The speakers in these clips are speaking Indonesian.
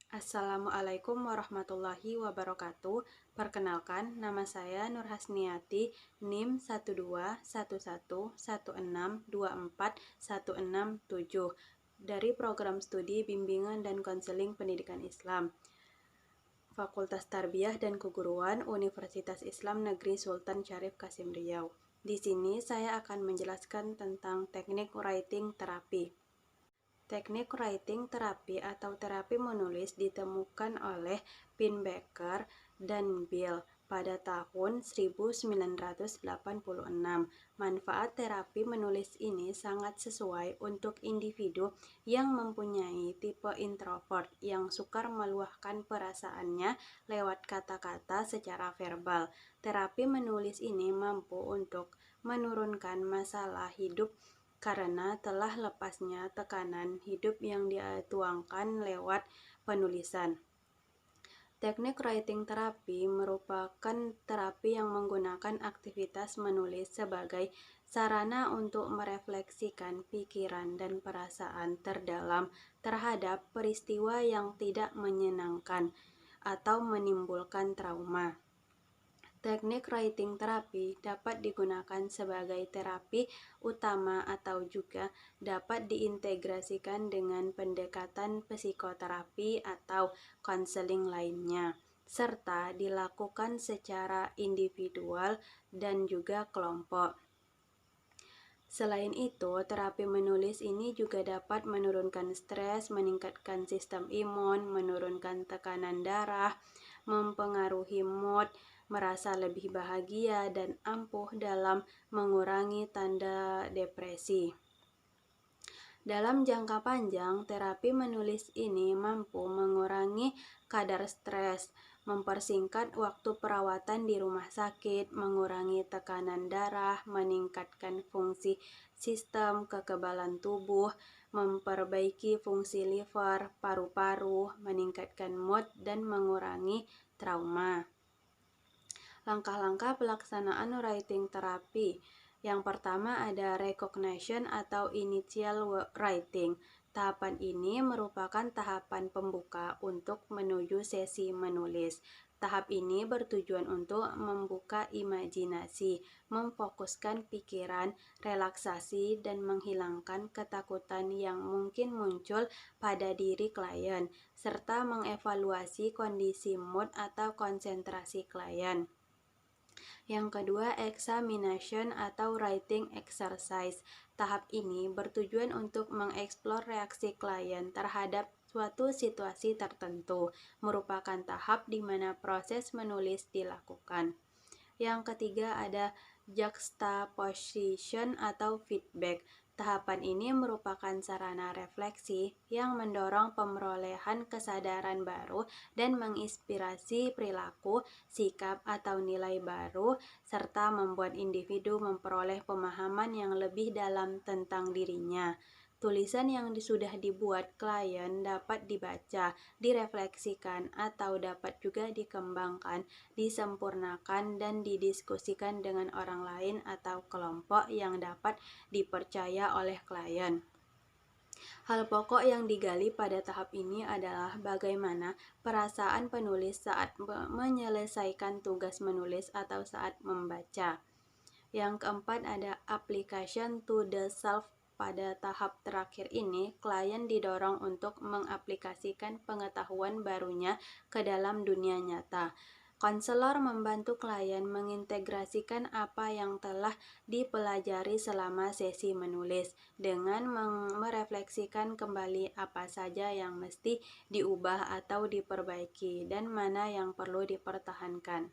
Assalamualaikum warahmatullahi wabarakatuh. Perkenalkan, nama saya Nur Hasniati, NIM 12111162416 dari Program Studi Bimbingan dan Konseling Pendidikan Islam, Fakultas Tarbiyah dan Keguruan Universitas Islam Negeri Sultan Syarif Kasim Riau. Di sini saya akan menjelaskan tentang teknik writing terapi. Teknik writing terapi atau terapi menulis ditemukan oleh Pinbacker dan Bill pada tahun 1986. Manfaat terapi menulis ini sangat sesuai untuk individu yang mempunyai tipe introvert yang sukar meluahkan perasaannya lewat kata-kata secara verbal. Terapi menulis ini mampu untuk menurunkan masalah hidup karena telah lepasnya tekanan hidup yang dituangkan lewat penulisan. Teknik writing terapi merupakan terapi yang menggunakan aktivitas menulis sebagai sarana untuk merefleksikan pikiran dan perasaan terdalam terhadap peristiwa yang tidak menyenangkan atau menimbulkan trauma. Teknik writing terapi dapat digunakan sebagai terapi utama atau juga dapat diintegrasikan dengan pendekatan psikoterapi atau konseling lainnya, serta dilakukan secara individual dan juga kelompok. Selain itu, terapi menulis ini juga dapat menurunkan stres, meningkatkan sistem imun, menurunkan tekanan darah, mempengaruhi mood, merasa lebih bahagia, dan ampuh dalam mengurangi tanda depresi. Dalam jangka panjang, terapi menulis ini mampu mengurangi kadar stres, mempersingkat waktu perawatan di rumah sakit, mengurangi tekanan darah, meningkatkan fungsi sistem kekebalan tubuh, memperbaiki fungsi liver, paru-paru, meningkatkan mood, dan mengurangi trauma. Langkah-langkah pelaksanaan writing terapi. Yang pertama ada recognition atau initial writing. Tahapan ini merupakan tahapan pembuka untuk menuju sesi menulis. Tahap ini bertujuan untuk membuka imajinasi, memfokuskan pikiran, relaksasi, dan menghilangkan ketakutan yang mungkin muncul pada diri klien, serta mengevaluasi kondisi mood atau konsentrasi klien. Yang kedua, examination atau writing exercise. Tahap ini bertujuan untuk mengeksplor reaksi klien terhadap suatu situasi tertentu, merupakan tahap di mana proses menulis dilakukan. Yang ketiga ada juxtaposition atau feedback. Tahapan ini merupakan sarana refleksi yang mendorong pemerolehan kesadaran baru dan menginspirasi perilaku, sikap, atau nilai baru, serta membuat individu memperoleh pemahaman yang lebih dalam tentang dirinya. Tulisan yang sudah dibuat klien dapat dibaca, direfleksikan, atau dapat juga dikembangkan, disempurnakan, dan didiskusikan dengan orang lain atau kelompok yang dapat dipercaya oleh klien. Hal pokok yang digali pada tahap ini adalah bagaimana perasaan penulis saat menyelesaikan tugas menulis atau saat membaca. Yang keempat ada application to the self. Pada tahap terakhir ini, klien didorong untuk mengaplikasikan pengetahuan barunya ke dalam dunia nyata. Konselor membantu klien mengintegrasikan apa yang telah dipelajari selama sesi menulis dengan merefleksikan kembali apa saja yang mesti diubah atau diperbaiki dan mana yang perlu dipertahankan.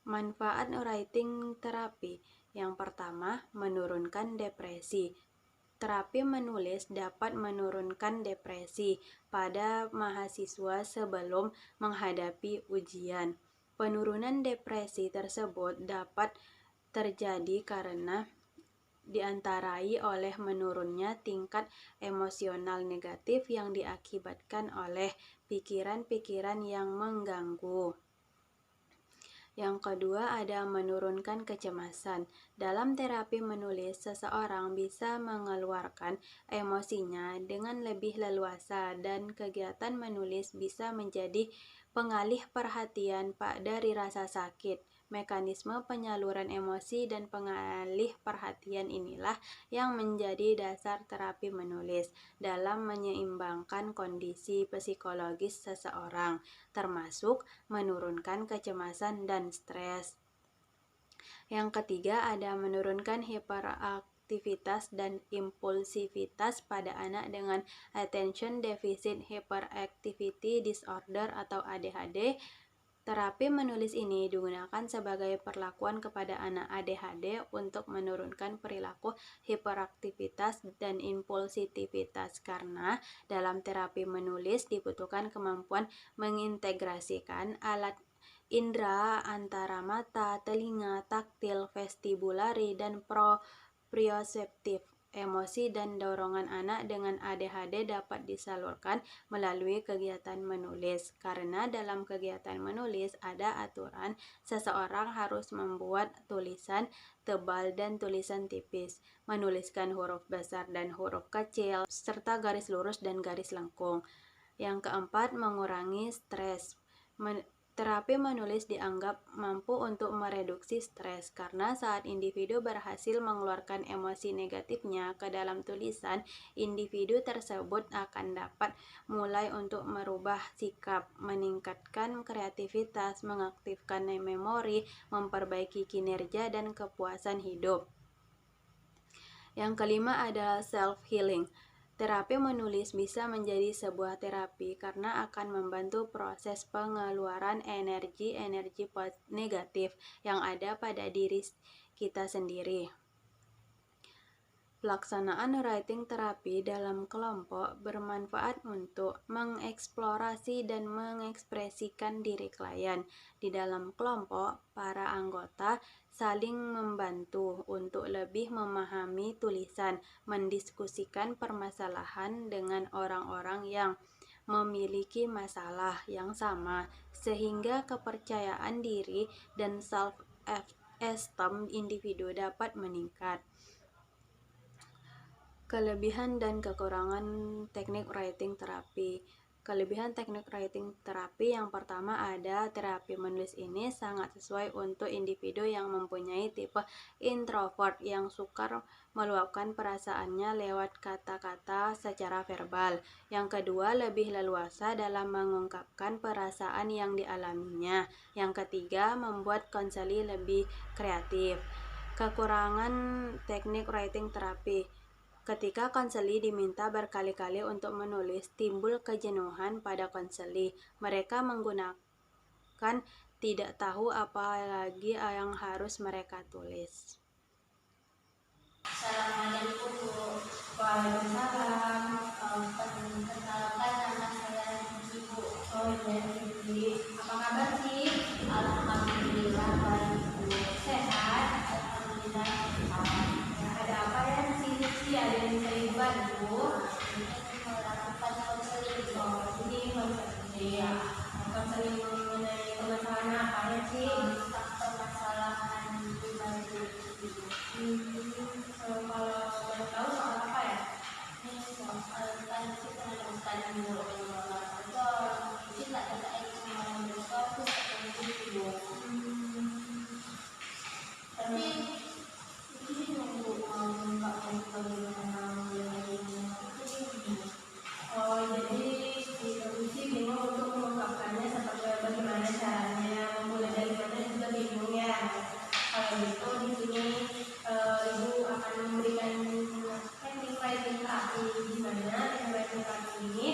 Manfaat writing terapi. Yang pertama, menurunkan depresi. Terapi menulis dapat menurunkan depresi pada mahasiswa sebelum menghadapi ujian. Penurunan depresi tersebut dapat terjadi karena diantarai oleh menurunnya tingkat emosional negatif yang diakibatkan oleh pikiran-pikiran yang mengganggu. Yang kedua ada menurunkan kecemasan. Dalam terapi menulis, seseorang bisa mengeluarkan emosinya dengan lebih leluasa dan kegiatan menulis bisa menjadi pengalih perhatian dari rasa sakit. Mekanisme penyaluran emosi dan pengalih perhatian inilah yang menjadi dasar terapi menulis dalam menyeimbangkan kondisi psikologis seseorang, termasuk menurunkan kecemasan dan stres. Yang ketiga ada menurunkan hiperaktivitas dan impulsivitas pada anak dengan Attention Deficit Hyperactivity Disorder atau ADHD. Terapi menulis ini digunakan sebagai perlakuan kepada anak ADHD untuk menurunkan perilaku hiperaktivitas dan impulsivitas karena dalam terapi menulis dibutuhkan kemampuan mengintegrasikan alat indera antara mata, telinga, taktil, vestibulari, dan proprioseptif. Emosi dan dorongan anak dengan ADHD dapat disalurkan melalui kegiatan menulis. Karena dalam kegiatan menulis ada aturan, seseorang harus membuat tulisan tebal dan tulisan tipis, menuliskan huruf besar dan huruf kecil, serta garis lurus dan garis lengkung. Yang keempat, mengurangi stres. Terapi menulis dianggap mampu untuk mereduksi stres karena saat individu berhasil mengeluarkan emosi negatifnya ke dalam tulisan, individu tersebut akan dapat mulai untuk merubah sikap, meningkatkan kreativitas, mengaktifkan memori, memperbaiki kinerja dan kepuasan hidup. Yang kelima adalah self-healing. Terapi menulis bisa menjadi sebuah terapi karena akan membantu proses pengeluaran energi-energi negatif yang ada pada diri kita sendiri. Pelaksanaan writing terapi dalam kelompok bermanfaat untuk mengeksplorasi dan mengekspresikan diri klien. Di dalam kelompok, para anggota saling membantu untuk lebih memahami tulisan, mendiskusikan permasalahan dengan orang-orang yang memiliki masalah yang sama, sehingga kepercayaan diri dan self-esteem individu dapat meningkat. Kelebihan dan kekurangan teknik writing terapi. Kelebihan teknik writing terapi yang pertama ada terapi menulis ini sangat sesuai untuk individu yang mempunyai tipe introvert yang sukar meluapkan perasaannya lewat kata-kata secara verbal. Yang kedua, lebih leluasa dalam mengungkapkan perasaan yang dialaminya. Yang ketiga, membuat konseli lebih kreatif. Kekurangan teknik writing terapi. Ketika konseli diminta berkali-kali untuk menulis, timbul kejenuhan pada konseli. Mereka menggunakan tidak tahu apa lagi yang harus mereka tulis. Assalamualaikum Bu. Waalaikumsalam. Perkenalkan nama saya Ibu. Oh iya Ibu. Apa kabar sih? Alhamdulillah baik Bu. Sehat? Alhamdulillah sehat. Ya, ada apa ya di sini sih? Ada yang bisa dibantu? Ini melakukan konseling. Oh ini konseling. Ya. Konseling mengenai permasalahan apa ya sih? Permasalahan pribadi. Kalau boleh tahu soal apa ya? Ini soal kan kita ada dulu kita ada itu tapi ini nunggu nggak bagaimana oh jadi sih bingung untuk mengungkapkannya seperti bagaimana caranya memulai dari mana juga bingung ya. Kalau gitu di sini Ibu akan memberikan teknik writing terapi di mana teknik writing terapi ini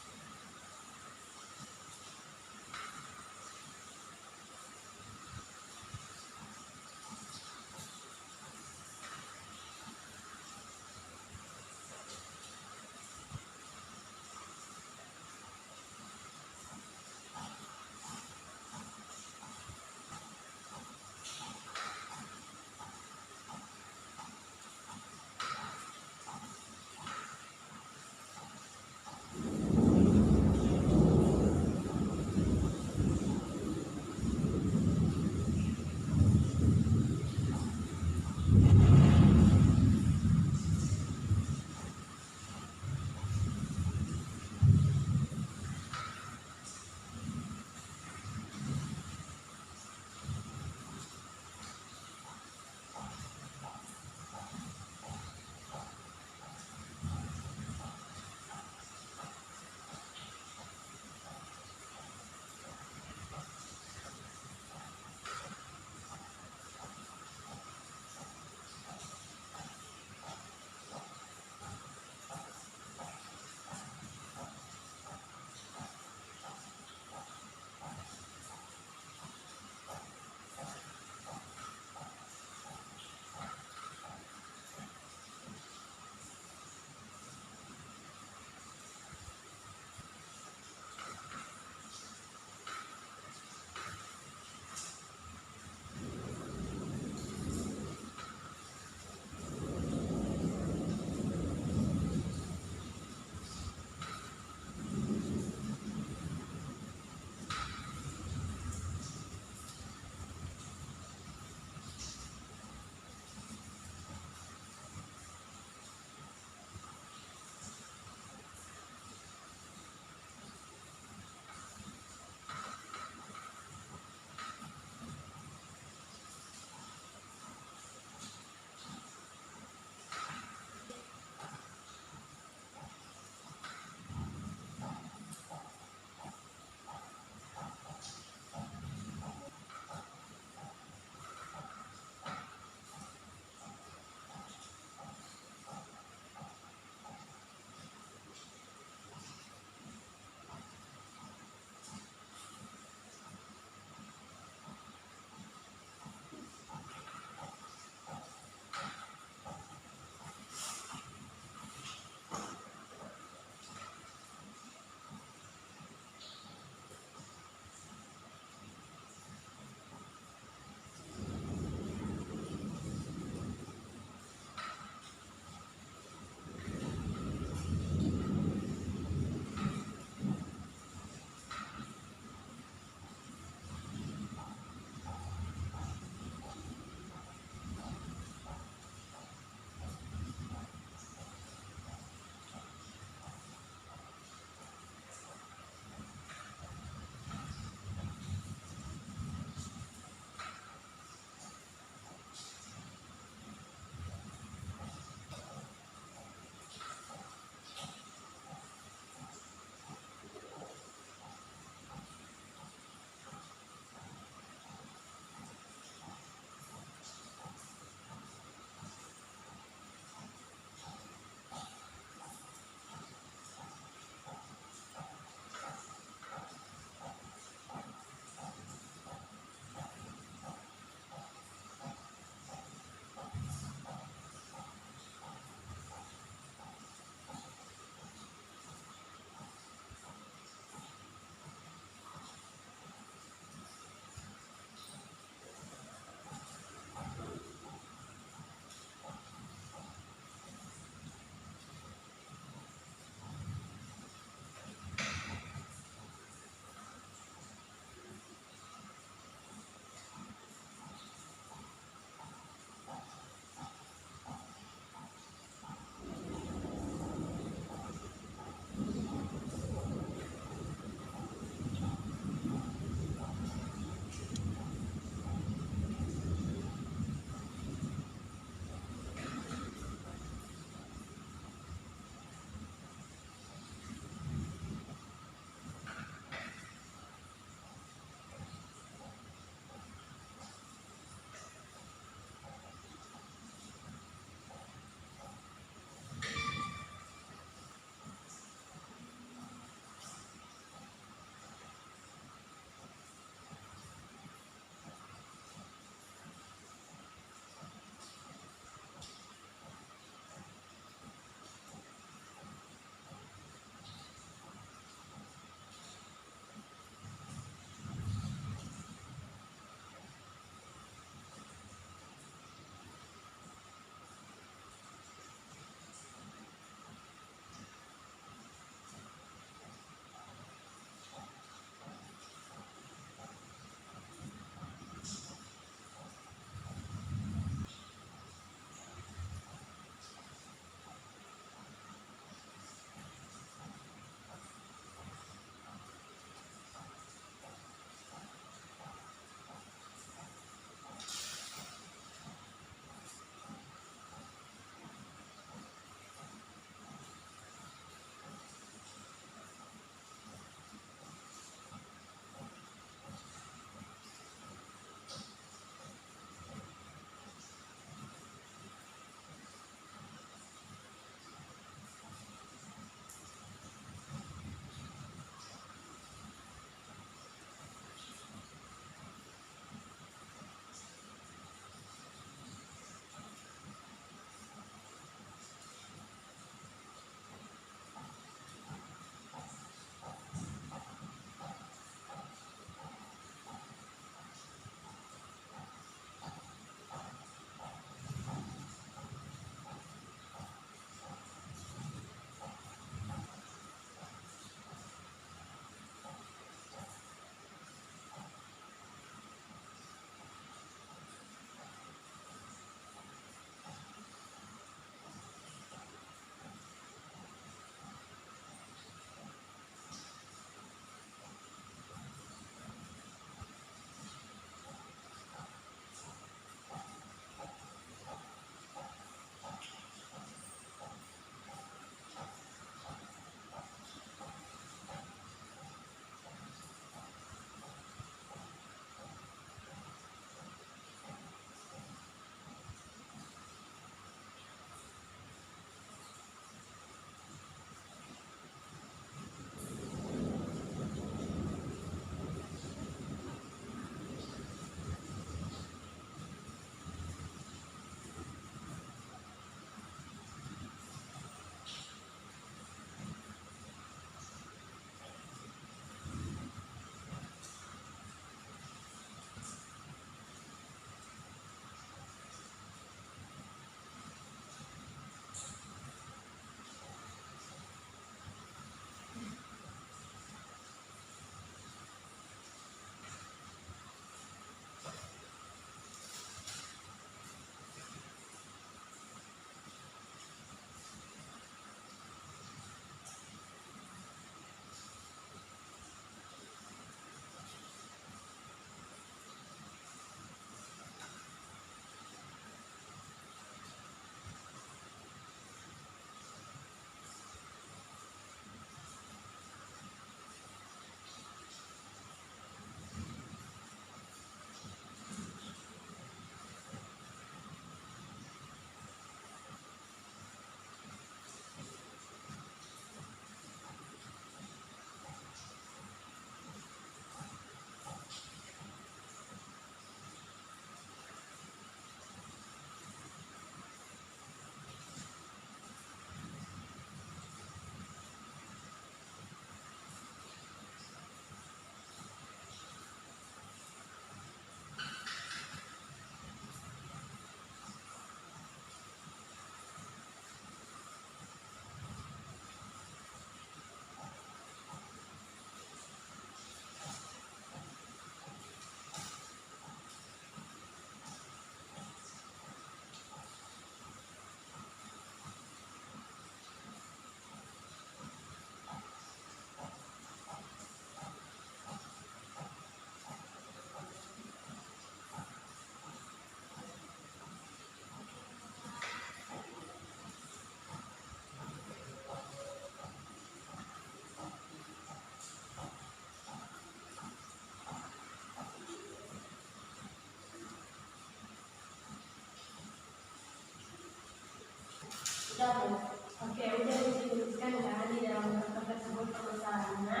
Sudah Bu. Oke, udah disebutkan kan di dalam kertas tersebut permasalahannya.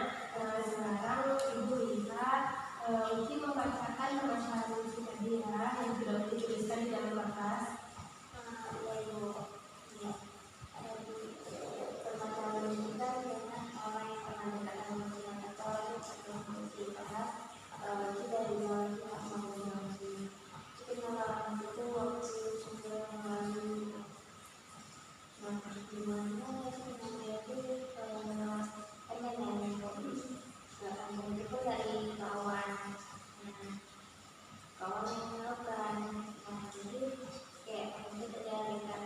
Sekarang Ibu lihat Uci membacakan permasalahan Uci tadi ya, yang sudah dituliskan di dalam kertas. Ya Ibu. Ya. Permasalahan Uci kan tentang orang yang pernah dekat dengan ventilator atau Uci karena Uci dari awal tidak mau mengalami. Kenalan itu waktu sudah mengalami gimana sebenarnya itu pengen itu dari kawan kawan yang melakukan jadi kayak itu terjadi kan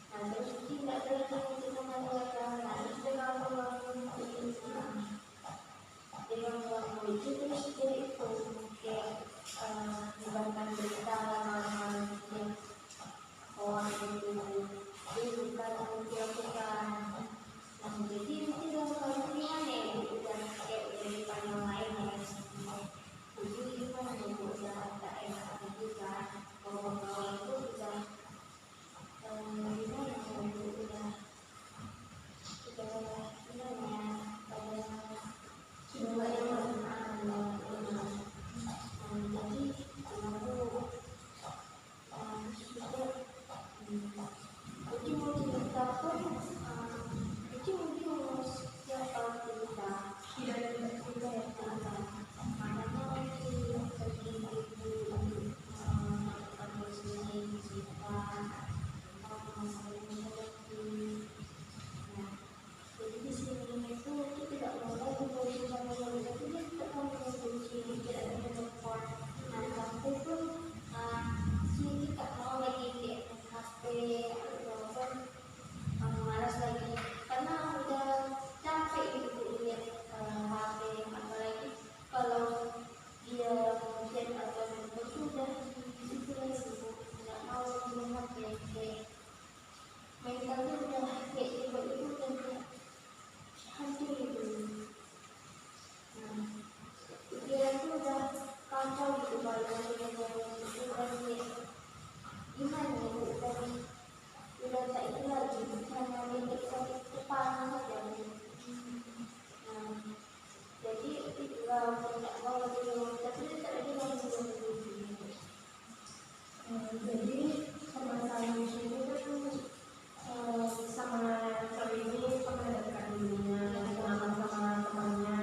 nah terus tidak ada yang kita melakukan nah terus dia kawan itu terus jadi itu kayak menyebarkan berita orang-orang yang orang itu dia bukan dilakukan nah jadi itu dalam kalian ya udah kayak dari panjang lain ya jadi itu kan udah ada enak juga kalau itu udah gimana ya udah gimana pada sudah yang malas lagi karena udah capek gitu lihat HP apalagi kalau dia mungkin atau handphone sudah itu lagi nggak mau melihat kayak mentalnya udah kayak itu udah kayak hancur gitu. Nah dia itu udah kacau gitu kalau dia itu udah kayak gimana ya udah tak itu lagi hanya milik sakit kepala saja. Nah, jadi kalau tidak mau lebih tapi tidak ada yang Jadi permasalahan Uci itu kan sama cewek ini pernah dekat dulunya, kenal sama temannya,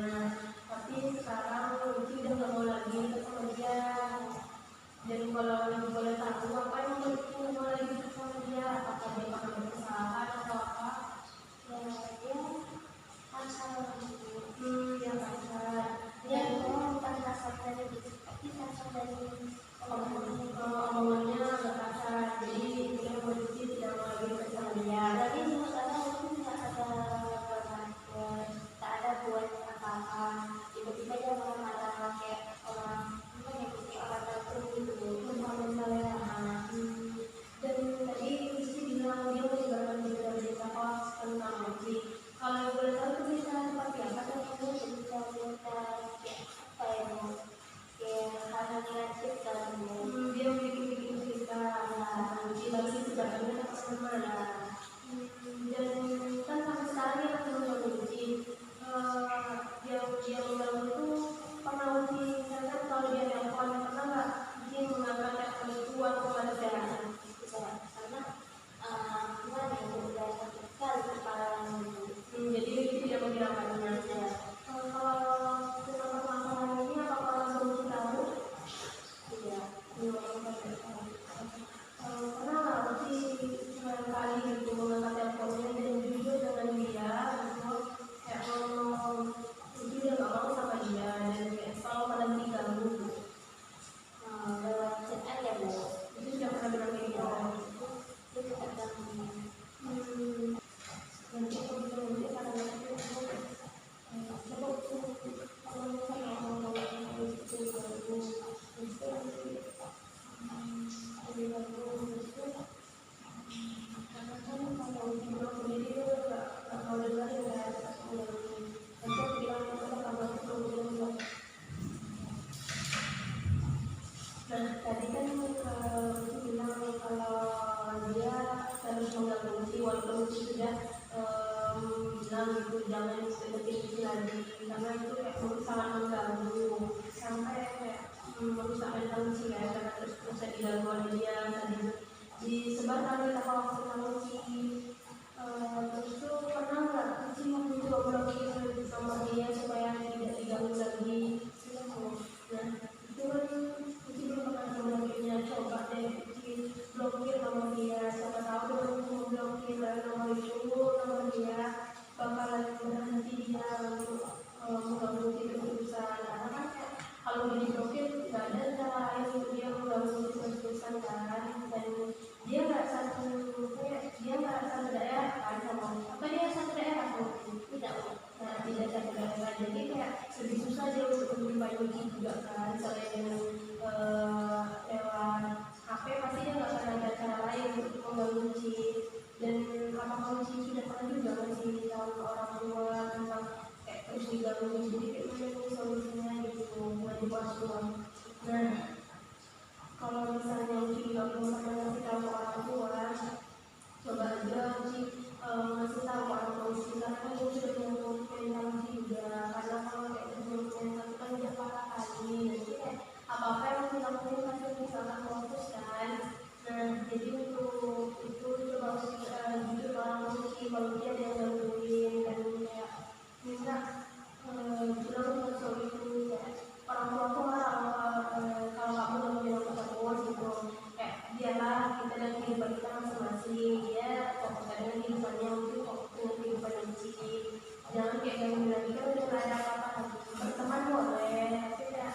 tapi sekarang Uci udah nggak mau lagi dekat sama dia. Jadi kalau boleh tahu apa yang membuat Uci nggak mau lagi dekat sama dia, apakah dia pernah berkesalahan atau apa? ya dia asal Ya pacar. dia memang bukan asal dari tapi asal dari Omongannya agak kasar, jadi dia mau Uci tidak mau lagi dekat sama dia. berarti sekarang itu tidak ada tak ada buat apa-apa tiba-tiba dia marah-marah kayak orang apa ya kayak orang tertentu gitu Misalnya, dan tadi Uci bilang dia menyebarkan berita-berita hoax tentang Uci. Kalau boleh tahu itu berita seperti apa? berita apa ya kayak hal negatif dan Dia bikin berita tentang Uci lalu disebarkannya ke teman-teman. Dan kan sampai sekarang dia masih mengganggu Uci. Dia mengganggu itu pernah Uci misalkan kalau dia telepon pernah nggak Uci mengangkat telepon itu atau nggak ada? bisa karena gimana ya udah sakit sekali kepala Jadi Uci tidak menghiraukannya. Kalau tentang permasalahan ini apakah langsung Uci tahu? tidak Karena Uci sekali gitu mengangkat teleponnya dan karena itu kayak sangat mengganggu sampai kayak merusak mental Uci ya, karena terus bisa diganggu oleh dia, disebarkan di toko Uci. Terus tuh pernah nggak Uci mencoba blokir nomor dia supaya tidak diganggu lagi gitu. Nah itu kan Uci belum pernah memblokirnya, coba deh Uci blokir nomor dia, siapa tahu dengan memblokir nomor itu, nomor dia bakalan berhenti dia untuk mengganggu terus-terusan, karena kan kalau dia diblokir nggak ada cara lain untuk dia mengganggu terus-terusan kan, dan dia nggak satu daerah kan sama apa, dia satu daerah kan tidak, nah tidak satu daerah, jadi kayak lebih susah dia untuk menjumpai Uci juga kan, selain lewat HP pasti dia nggak akan ada cara lain untuk mengganggu Uci. Dan apakah Uci sudah pernah juga ngasih tahu ke orang tua tentang kayak terus diganggu, jadi kayak gimana solusinya gitu buat dibuat semua. Nah kalau misalnya Uci nggak pernah ngasih tahu ke orang tua, coba aja Uci ngasih tahu ke orang tua Uci, karena kan Uci sudah punya mental Uci juga, karena kalau kayak mental kan udah parah kali, jadi kayak apa-apa yang Uci lakuin pasti Uci akan fokus kan. Nah jadi untuk itu coba Uci jujur ke orang tua Uci kalau dia ada yang gangguin, dan kayak minta bilang ke suami itu kayak orang tua aku marah kalau kamu gangguin aku terus gitu, kayak biarlah kita dan kehidupan kita masing-masing, dia fokus dengan kehidupannya, mungkin fokus dengan kehidupan Uci, jangan kayak gangguin lagi, kan udah gak ada apa-apa lagi, berteman boleh tapi kayak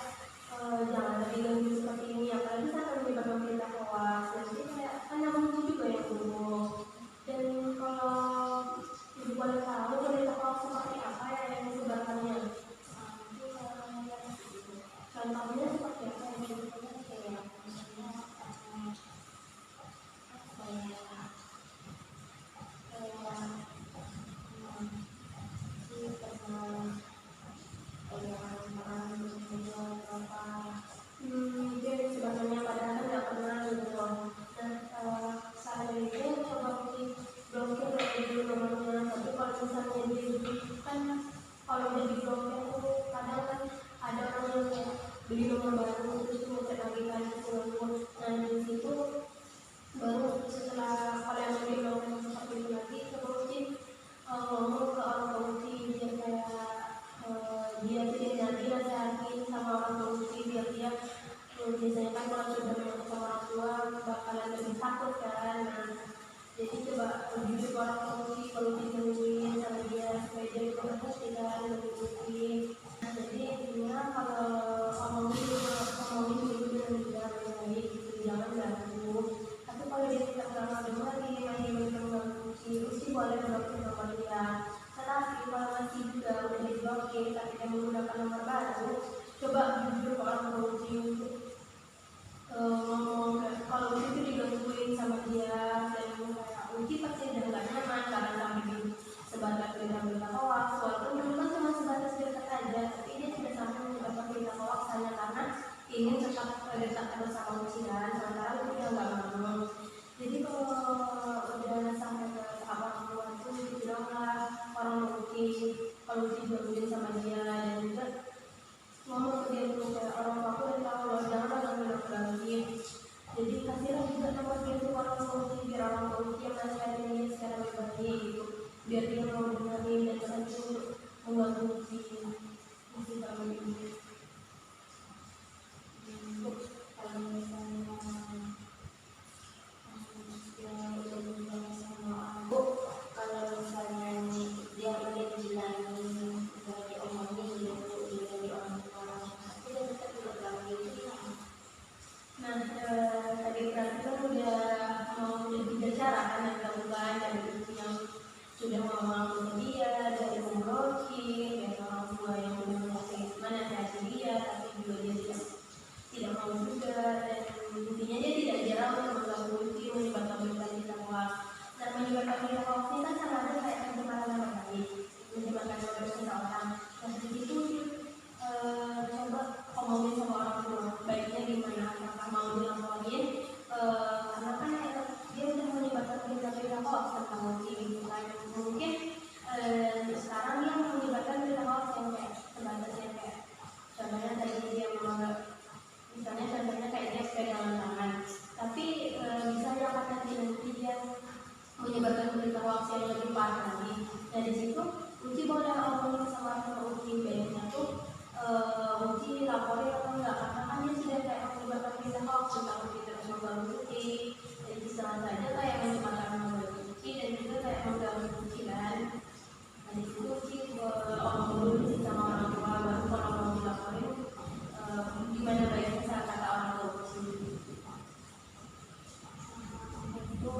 jangan lagi gangguin seperti ini, apalagi kan menyebabkan berita hoax, jadi kayak kan nama Uci juga yang buruk. Dan kalau ibu boleh tahu berita hoax seperti apa yang disebarkannya, contohnya seperti apa yang disebarkannya, kayak misalnya mungkin sebenarnya padahal nggak pernah gitu loh. Nah saat ini coba blokir dulu nomornya, tapi kalau misalnya dia kan kalau dia diblokir tuh kadang kan ada orang yang kayak beli nomor baru terus ngecek lagi kan ke. Nah di situ baru setelah kalian diblokir seperti itu lagi, terus ngomong ke orang tua Uci biar kayak dia tidak lagi nasihatin sama orang tua Uci, biar dia biasanya kan kalau sudah ngomong sama orang tua bakalan lebih takut kan. Nah jadi coba jujur ke orang tua Uci kalau digangguin sama dia supaya dia itu ngerti kan lebih Uci. Nah jadi intinya kalau ngomongin dulu dengan dia baik gitu, jangan ganggu, tapi kalau dia tidak pernah dengar lagi mengganggu Uci boleh blokir nomor dia. Tetapi kalau masih juga udah diblokir tapi dia menggunakan nomor baru, coba jujur ke orang tua Uci untuk ngomong kalau Uci itu digangguin sama dia, dan kayak Uci pasti udah nggak nyaman karena sampai situasi yang lebih parah lagi. Nah di situ Uci boleh ngomongin sama teman Uci, baiknya tuh Uci laporin atau enggak, karena kan dia sudah kayak menyebarkan berita hoax tentang Uci terus mengganggu Uci. Jadi bisa saja kayak menyebarkan mengganggu Uci dan juga kayak mengganggu Uci kan. Nah di situ Uci ngomong dulu sih sama orang tua, baru kalau mau dilaporin gimana baiknya kata orang tua Uci. Itu